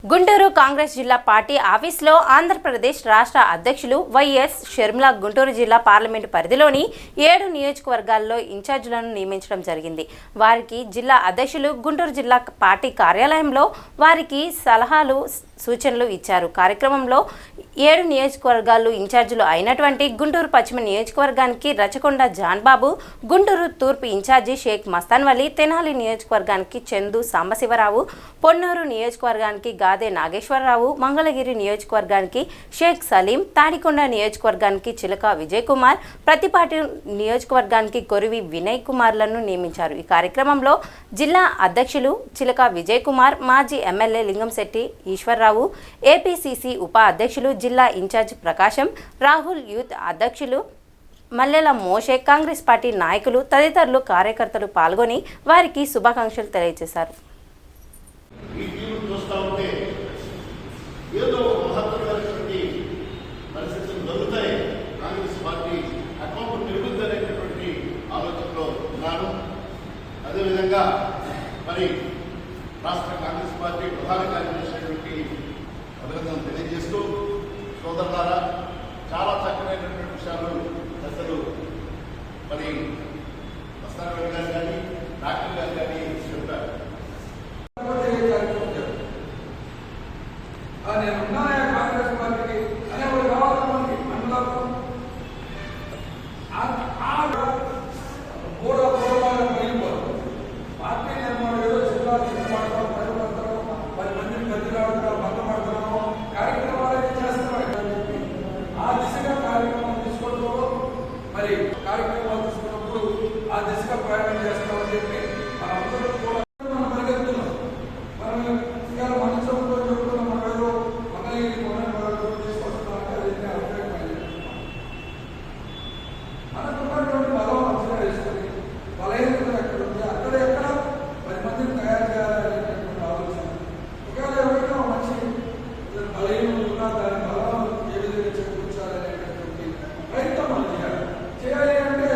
గుంటూరు కాంగ్రెస్ జిల్లా పార్టీ ఆఫీసులో ఆంధ్రప్రదేశ్ రాష్ట్ర అధ్యక్షులు వైఎస్ షర్మిల గుంటూరు జిల్లా పార్లమెంటు పరిధిలోని 7 నియోజకవర్గాల్లో ఇన్ఛార్జీలను నియమించడం జరిగింది. వారికి జిల్లా అధ్యక్షులు గుంటూరు జిల్లా పార్టీ కార్యాలయంలో వారికి సలహాలు సూచనలు ఇచ్చారు. కార్యక్రమంలో 7 నియోజకవర్గాలు ఇన్ఛార్జీలు అయినటువంటి గుంటూరు పశ్చిమ నియోజకవర్గానికి రచకొండ జాన్బాబు, గుంటూరు తూర్పు ఇన్ఛార్జి షేక్ మస్తాన్ వలి, తెనాలి నియోజకవర్గానికి చందు సాంబశివరావు, పొన్నూరు నియోజకవర్గానికి గాదే నాగేశ్వరరావు, మంగళగిరి నియోజకవర్గానికి షేక్ సలీం, తాడికొండ నియోజకవర్గానికి చిలక విజయ్ కుమార్, ప్రతిపాటి నియోజకవర్గానికి కొరివి వినయ్ కుమార్లను నియమించారు. ఈ కార్యక్రమంలో జిల్లా అధ్యక్షులు చిలక విజయ్ కుమార్, మాజీ ఎమ్మెల్యే లింగంశెట్టి ఈశ్వరరావు, ఏపీసీసీ ఉప అధ్యక్షులు జిల్లా ఇన్ఛార్జ్ ప్రకాశం, రాహుల్ యూత్ అధ్యక్షులు మల్లెల మోషే, కాంగ్రెస్ పార్టీ నాయకులు తదితరులు కార్యకర్తలు పాల్గొని వారికి శుభాకాంక్షలు తెలియజేశారు. అదేవిధంగా మరి రాష్ట్ర కాంగ్రెస్ పార్టీ ప్రధాన కార్యదర్శి అభినందనలు తెలియజేస్తూ, సోదరులారా, చాలా చక్కనైనటువంటి విషయాలు అసలు మరి మస్తాన్ గారు కానీ డాక్టర్ గారు కానీ చెప్పారు. కాంగ్రెస్ పార్టీకి మరి కార్యక్రమాలు తీసుకున్నప్పుడు ఆ దిశగా ప్రయాణం చేస్తామని చెప్పి మనందరూ కూడా మనం పరిగెత్తున్నాం. మనం ఇవాళ మనసులో చెప్తున్న మన ఏదో మంగళగిరి తీసుకొస్తున్నామంటే అది అభిప్రాయం. మనకున్నటువంటి బలం అంచనా వేసుకొని బలహీనత ఎక్కడ ఉంది, అక్కడ 10 మందిని తయారు చేయాలనేటువంటి ఆలోచన. ఒకవేళ ఎవరైనా మంచి బలహీనత ఉన్నా దాని బలం ఏ విధంగా చేకూర్చాలనేటువంటి ప్రయత్నం మనం చేయాలి. అంటే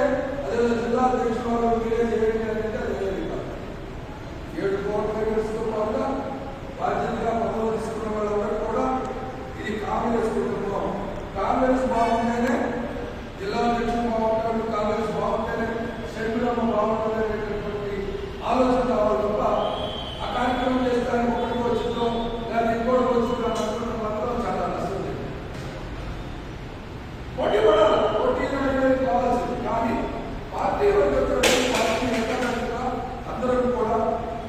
అదే జిల్లా అధ్యక్షుల వారు మీరే చేయండి అంటే అది కాదు. 7 కోఆర్డినేటర్స్తో పాటుగా బాధ్యతగా పదవులు తీసుకున్న వాళ్ళందరూ కూడా ఇది కాంగ్రెస్ కుటుంబం. కాంగ్రెస్ బాగుంటేనే జిల్లా అధ్యక్షులు బాగుంటారు, కాంగ్రెస్ బాగుంటేనే షర్మిలమ్మ బాగుంటుందనేటటువంటి ఆలోచన కావాలి తప్ప ఆ కార్యక్రమం చేస్తానికి ఒకటి వచ్చిందో లేదా ఇంకోటి వచ్చిందో అనుకున్న మాత్రం చాలా నష్టం. పోటీ పడాలి, పోటీ కావాల్సింది. కానీ పార్టీ అందరూ కూడా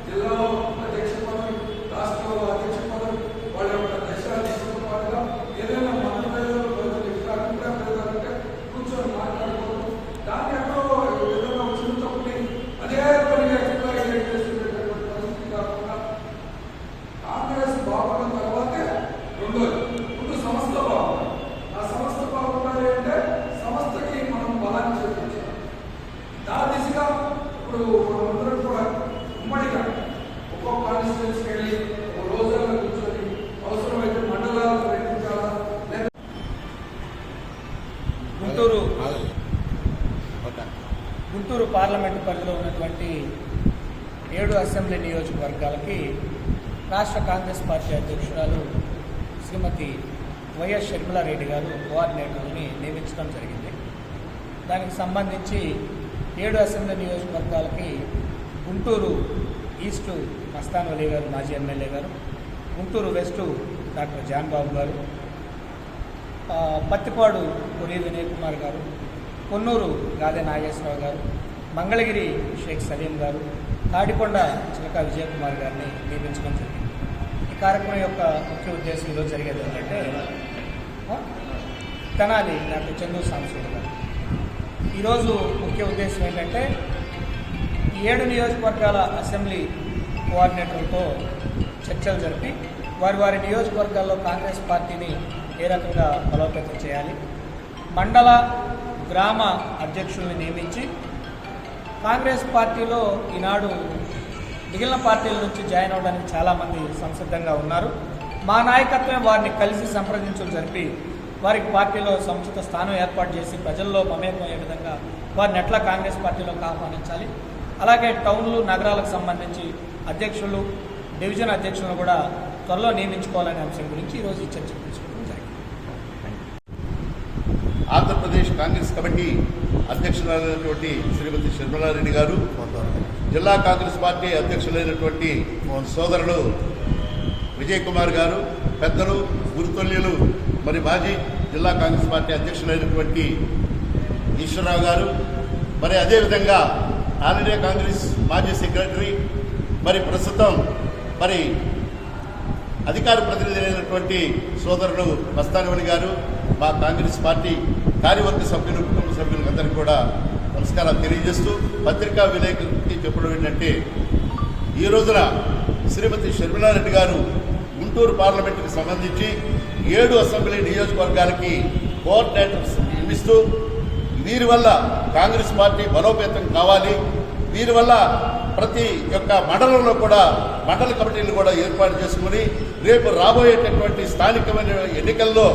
జిల్లాలో అధ్యక్ష పదవి, రాష్ట్రంలో అధ్యక్ష పదవి, వాళ్ళ యొక్క దశాధిష్టితో పాటుగా ఏదైనా మతభేదాలు కూర్చొని మాట్లాడుకోవడం, దాన్ని ఎక్కడో ఏదైనా వచ్చిన తప్పుని అదే పనిగా ఎక్స్ప్లైన్ చేసేటటువంటి పరిస్థితి కాకుండా కాంగ్రెస్ బాగున్న తర్వాతే ముందు సంస్థ బాగుంది. ఆ సంస్థ బాగుండాలి అంటే సంస్థకి మనం బలాన్ని చేర్చాలి. దాని దిశగా ఇప్పుడు మనందరం కూడా ఉమ్మడిగా ఒక్కొక్క కాన్స్టిట్యూన్సీకి వెళ్ళి ఒక రోజుల్లో కూర్చొని అవసరమైతే మండలాలు ప్రయత్నించాలా. గుంటూరు పార్లమెంటు పరిధిలో ఉన్నటువంటి 7 అసెంబ్లీ నియోజకవర్గాలకి రాష్ట్ర కాంగ్రెస్ పార్టీ అధ్యక్షురాలు శ్రీమతి వైఎస్ షర్మిలారెడ్డి గారు కోఆర్డినేటర్ని నియమించడం జరిగింది. దానికి సంబంధించి 7 అసెంబ్లీ నియోజకవర్గాలకి గుంటూరు ఈస్ట్ మస్తాన్ వలి గారు, మాజీ ఎమ్మెల్యే గారు, గుంటూరు వెస్టు డాక్టర్ జాన్బాబు గారు, పత్తిపాడు కొరి వినయ్ కుమార్ గారు, పొన్నూరు గాదే నాగేశ్వరరావు గారు, మంగళగిరి షేక్ సలీం గారు, తాడికొండ చిలక విజయ్ కుమార్ గారిని నియమించడం జరిగింది. ఈ కార్యక్రమం యొక్క ముఖ్య ఉద్దేశం ఈరోజు జరిగేది ఏంటంటే తెనాలి డాక్టర్ చందు సాంబశివరావు గారు. ఈరోజు ముఖ్య ఉద్దేశం ఏంటంటే 7 నియోజకవర్గాల అసెంబ్లీ కోఆర్డినేటర్లతో చర్చలు జరిపి వారి నియోజకవర్గాల్లో కాంగ్రెస్ పార్టీని ఏ రకంగా బలోపేతం చేయాలి, మండల గ్రామ అధ్యక్షుల్ని నియమించి కాంగ్రెస్ పార్టీలో ఈనాడు మిగిలిన పార్టీల నుంచి జాయిన్ అవ్వడానికి చాలామంది సంసిద్ధంగా ఉన్నారు. మా నాయకత్వం వారిని కలిసి సంప్రదించడం జరిపి వారికి పార్టీలో సముచిత స్థానం ఏర్పాటు చేసి ప్రజల్లో మమేకమయ్యే విధంగా వారిని ఎట్లా కాంగ్రెస్ పార్టీలోకి ఆహ్వానించాలి, అలాగే టౌన్లు నగరాలకు సంబంధించి అధ్యక్షులు డివిజన్ అధ్యక్షులను కూడా త్వరలో నియమించుకోవాలనే అంశం గురించి ఈరోజు ఈ చర్చ తీసుకోవడం జరిగింది. ఆంధ్రప్రదేశ్ కాంగ్రెస్ కమిటీ అధ్యక్షురాలైనటువంటి శ్రీమతి షర్మిలారెడ్డి గారు, జిల్లా కాంగ్రెస్ పార్టీ అధ్యక్షులైనటువంటి సోదరులు విజయ్ కుమార్ గారు, పెద్దలు గురుతుల్యులు మరి మాజీ జిల్లా కాంగ్రెస్ పార్టీ అధ్యక్షులైనటువంటి ఈశ్వరరావు గారు, మరి అదేవిధంగా ఆల్ ఇండియా కాంగ్రెస్ మాజీ సెక్రటరీ మరి ప్రస్తుతం మరి అధికార ప్రతినిధి అయినటువంటి సోదరులు మస్తానవని గారు, మా కాంగ్రెస్ పార్టీ కార్యవర్గ సభ్యులు, కుటుంబ సభ్యులందరికీ కూడా నమస్కారాలు తెలియజేస్తూ పత్రికా విలేకరులకి చెప్పడం ఏంటంటే, ఈ రోజున శ్రీమతి షర్మిలారెడ్డి గారు గుంటూరు పార్లమెంటుకు సంబంధించి 7 అసెంబ్లీ నియోజకవర్గాలకి కోఆర్డినేటర్స్ నియమిస్తూ వీరి వల్ల కాంగ్రెస్ పార్టీ బలోపేతం కావాలి, వీరి వల్ల ప్రతి ఒక్క మండలంలో కూడా మండల కమిటీలు కూడా ఏర్పాటు చేసుకుని రేపు రాబోయేటటువంటి స్థానికమైన ఎన్నికల్లో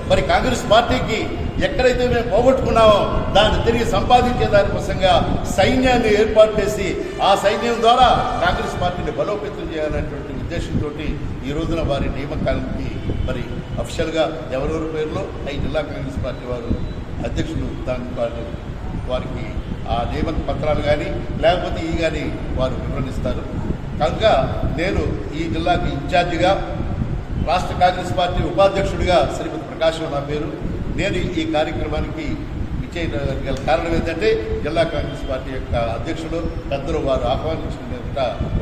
మరి కాంగ్రెస్ పార్టీకి ఎక్కడైతే మేము పోగొట్టుకున్నామో దాన్ని తిరిగి సంపాదించే దానికోసంగా సైన్యాన్ని ఏర్పాటు చేసి ఆ సైన్యం ద్వారా కాంగ్రెస్ పార్టీని బలోపేతం చేయాలనేటువంటి ఉద్దేశంతో ఈ రోజున వారి నియామకాలకి మరి అఫిషియల్గా ఎవరెవరి పేరులో ఈ జిల్లా కాంగ్రెస్ పార్టీ వారు అధ్యక్షులు దాని వారికి ఆ నియామక పత్రాలు కానీ లేకపోతే ఈ కానీ వారు వివరణిస్తారు. కనుక నేను ఈ జిల్లాకి ఇన్ఛార్జిగా, రాష్ట్ర కాంగ్రెస్ పార్టీ ఉపాధ్యక్షుడిగా శ్రీమతి ప్రకాశం నా పేరు. నేను ఈ కార్యక్రమానికి విచ్చేయగల కారణం ఏంటంటే జిల్లా కాంగ్రెస్ పార్టీ యొక్క అధ్యక్షులు పెద్దలు వారు ఆహ్వానించిన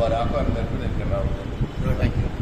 వారి ఆహ్వానం మేరకు నేను రావడం.